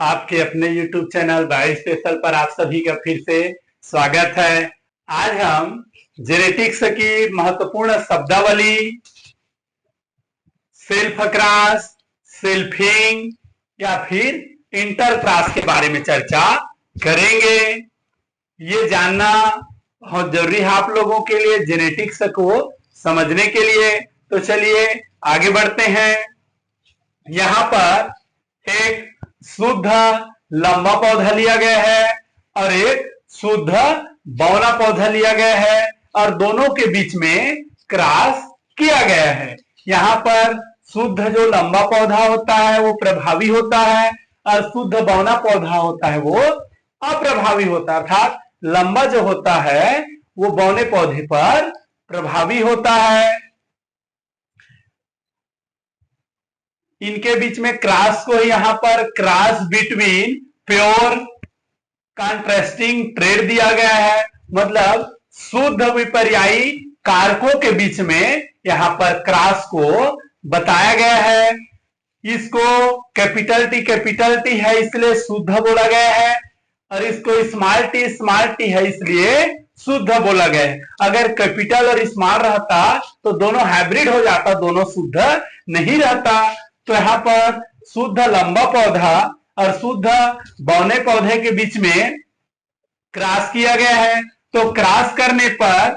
आपके अपने YouTube channel bio special पर आप सभी का फिर से स्वागत है। आज हम जेनेटिक्स की महत्वपूर्ण शब्दावली, सेल्फ क्रॉस, सेल्फिंग या फिर इंटर क्रॉस के बारे में चर्चा करेंगे। ये जानना बहुत जरूरी है आप लोगों के लिए, जेनेटिक्स को समझने के लिए। तो चलिए आगे बढ़ते हैं। यहाँ पर एक शुद्ध लंबा पौधा लिया गया है और एक शुद्ध बौना पौधा लिया गया है और दोनों के बीच में क्रॉस किया गया है। यहाँ पर शुद्ध जो लंबा पौधा होता है वो प्रभावी होता है और शुद्ध बौना पौधा होता है वो अप्रभावी होता है। अर्थात लंबा जो होता है वो बौने पौधे पर प्रभावी होता है। इनके बीच में क्रॉस को यहाँ पर cross between pure contrasting trade दिया गया है, मतलब शुद्ध विपर्यायी कारकों के बीच में यहाँ पर क्रॉस को बताया गया है। इसको कैपिटल टी है इसलिए शुद्ध बोला गया है और इसको स्मॉल टी है इसलिए शुद्ध बोला गया है। अगर कैपिटल और स्मॉल रहता तो दोनों हाइब्रिड हो जाता, दोनों शुद्ध नहीं रहता। तो यहाँ पर शुद्ध लंबा पौधा और शुद्ध बौने पौधे के बीच में क्रॉस किया गया है। तो क्रॉस करने पर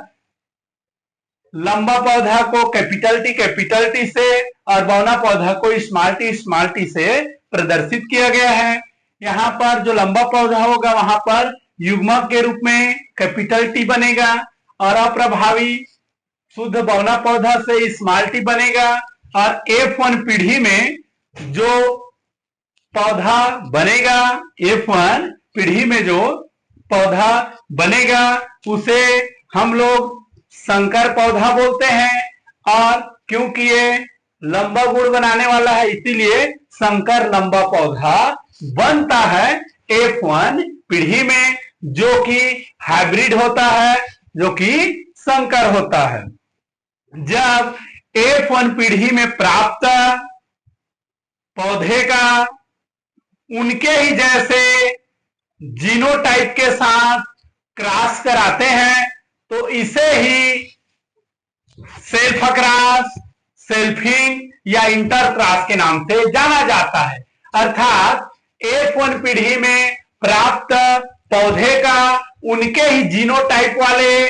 लंबा पौधा को कैपिटल टी से और बौना पौधा को स्मॉल टी से प्रदर्शित किया गया है। यहाँ पर जो लंबा पौधा होगा वहां पर युग्मक के रूप में कैपिटल टी बनेगा और अप्रभावी शुद्ध बौना पौधा से स्मॉल टी बनेगा। और F1 पीढ़ी में जो पौधा बनेगा, F1 पीढ़ी में जो पौधा बनेगा उसे हम लोग संकर पौधा बोलते हैं और क्योंकि ये लंबा गुण बनाने वाला है इसीलिए संकर लंबा पौधा बनता है F1 पीढ़ी में, जो कि हाइब्रिड होता है, जो कि संकर होता है। जब F1 पीढ़ी में प्राप्त पौधे का उनके ही जैसे जीनोटाइप के साथ क्रॉस कराते हैं तो इसे ही सेल्फ क्रॉस, सेल्फिंग या इंटर क्रॉस के नाम से जाना जाता है। अर्थात F1 पीढ़ी में प्राप्त पौधे का उनके ही जीनोटाइप वाले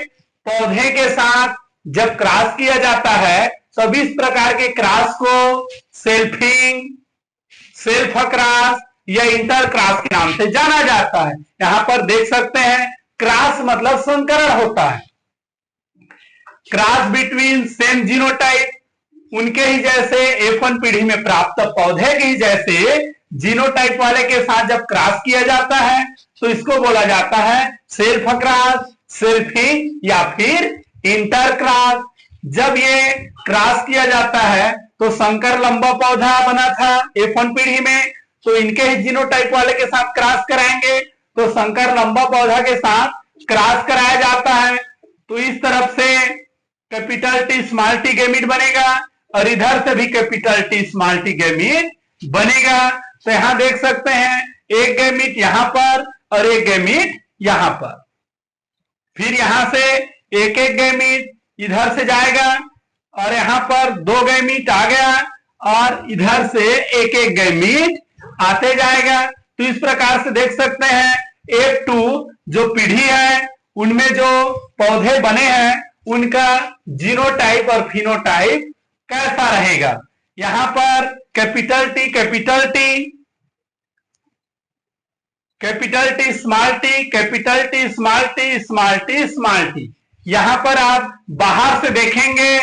पौधे के साथ जब क्रॉस किया जाता है तब इस प्रकार के क्रॉस को सेल्फिंग, सेल्फ क्रॉस या इंटर क्रॉस के नाम से जाना जाता है। यहां पर देख सकते हैं क्रॉस मतलब संकरण होता है। क्रॉस बिटवीन सेम जीनोटाइप, उनके ही जैसे F1 पीढ़ी में प्राप्त पौधे के ही जैसे जीनोटाइप वाले के साथ जब क्रॉस किया जाता है तो इसको बोला जाता है सेल्फ क्रॉस, सेल्फिंग या फिर इंटर क्रॉस। जब ये क्रॉस किया जाता है तो संकर लंबा पौधा बना था F1 पीढ़ी में, तो इनके ही जीनोटाइप वाले के साथ क्रॉस कराएंगे तो संकर लंबा पौधा के साथ क्रॉस कराया जाता है। तो इस तरफ से capital T small T gamete बनेगा और इधर से भी capital T small T gamete बनेगा। तो यहां देख सकते हैं एक गैमीट यहां पर और एक गैमीट यहां पर, फिर यहां से एक एक गैमीट इधर से जाएगा और यहाँ पर दो गैमीट आ गया और इधर से एक एक गैमीट आते जाएगा। तो इस प्रकार से देख सकते हैं F2 जो पीढ़ी है उनमें जो पौधे बने हैं उनका जीनोटाइप और फिनोटाइप कैसा रहेगा। यहाँ पर capital T small T, capital T small T, small T. यहां पर आप बाहर से देखेंगे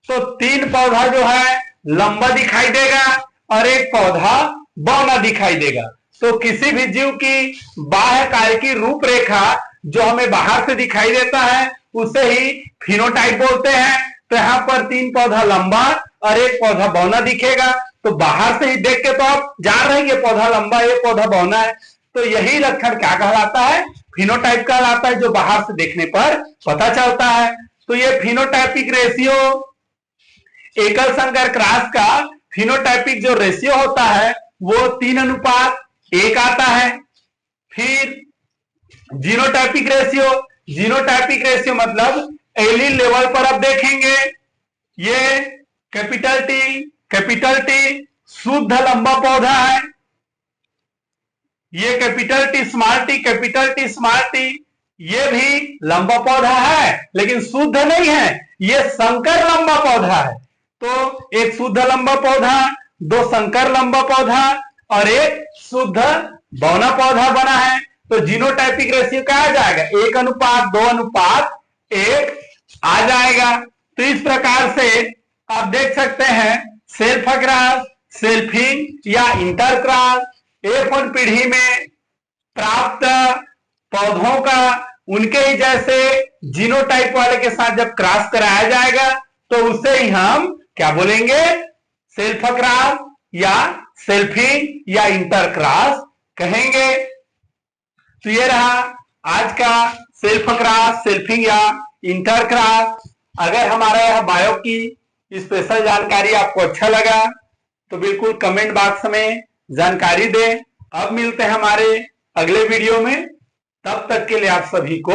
तो तीन पौधा जो है लंबा दिखाई देगा और एक पौधा बौना दिखाई देगा। तो किसी भी जीव की बाह्य कार्य की रूपरेखा जो हमें बाहर से दिखाई देता है उसे ही फिनोटाइप बोलते हैं। तो यहाँ पर तीन पौधा लंबा और एक पौधा बौना दिखेगा। तो बाहर से ही देख के तो आप जान रहे हैं ये पौधा लंबा ये पौधा बौना है। तो यही लक्षण क्या कहलाता है, फिनोटाइप कहलाता है, जो बाहर से देखने पर पता चलता है। तो ये फिनोटाइपिक रेशियो एकल संकर क्रॉस का फिनोटाइपिक जो रेशियो होता है वो 3:1 1 आता है। फिर जीनोटाइपिक रेशियो, जीनोटाइपिक रेशियो मतलब एलील लेवल पर अब देखेंगे, ये कैपिटल टी शुद्ध लंबा पौधा है, ये कैपिटल टी स्मॉल टी ये भी लंबा पौधा है लेकिन शुद्ध नहीं है, ये संकर लंबा पौधा है। तो एक शुद्ध लंबा पौधा, 2 संकर लंबा पौधा और एक शुद्ध बौना पौधा बना है। तो जीनोटाइपिक रेशियो क्या आ जाएगा, 1:2:1 आ जाएगा। तो इस प्रकार से आप देख सकते हैं सेल्फ क्रॉस, सेल्फिंग या इंटरक्रॉस, F1 पीढ़ी में प्राप्त पौधों का उनके ही जैसे जीनोटाइप वाले के साथ जब क्रॉस कराया जाएगा तो उसे ही हम क्या बोलेंगे, सेल्फ क्रॉस या सेल्फिंग या इंटरक्रॉस कहेंगे। तो ये रहा आज का सेल्फ क्रॉस, सेल्फिंग या इंटरक्रॉस। अगर हमारा यह बायो की स्पेशल जानकारी आपको अच्छा लगा तो बिल्कुल कमेंट बॉक्स में जानकारी दें। अब मिलते हैं हमारे अगले वीडियो में, तब तक के लिए आप सभी को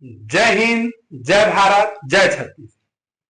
जय हिंद, जय भारत, जय छत्तीसगढ़।